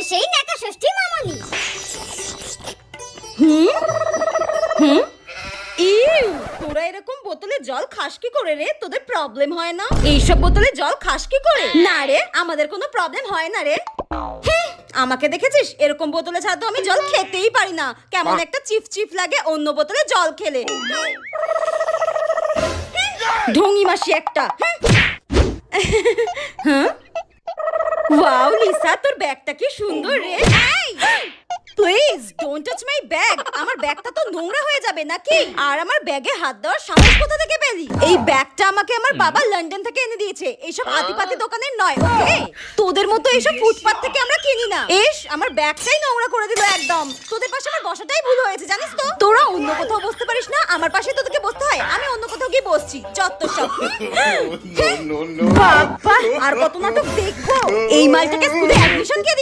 সেই নাকা ষষ্ঠী মামনি। তোরা এরকম বোতলে জল খাস কি করে রে? তোদের প্রবলেম হয় না? এইসব বোতলে জল খাস কি করে? না রে, আমাদের কোনো প্রবলেম হয় না রে। আমাকে দেখেছিস? এরকম বোতলে ছাড়া তো আমি জল খেতেই পারি না। কেমন একটা চিফ চিফ লাগে অন্য বোতলে জল খেলে। ঢঙি মাসি একটা। হ্যাঁ, ওয়াও লিসা, তোর ব্যাগটা কি সুন্দর রে। Please don't touch my bag. আমার ব্যাগটা তো নোংরা হয়ে যাবে নাকি? আর আমার ব্যাগে হাত দেওয়ার সাহস কোথা থেকে পেলি? এই ব্যাগটা আমাকে আমার বাবা লন্ডন থেকে এনে দিয়েছে। এইসব আদিপাতি দোকানের নয়, ওকে? তোদের মতো এইসব ফুটপাত থেকে আমরা কিনি না। এস, আমার ব্যাগটাই নোংরা করে দিল একদম। তোদের পাশে আমার বসাটাই ভুল হয়েছে, জানিস তো? তোরা অন্য কোথাও বসতে পারিস না, আমার পাশে তোদেরকে বসতে হয়। আমি অন্য কোথাও গিয়ে বসছি। যত সব। বাবা, আর কত নাটক দেখবো? এই মালটাকে স্কুলে অ্যাডমিশন কে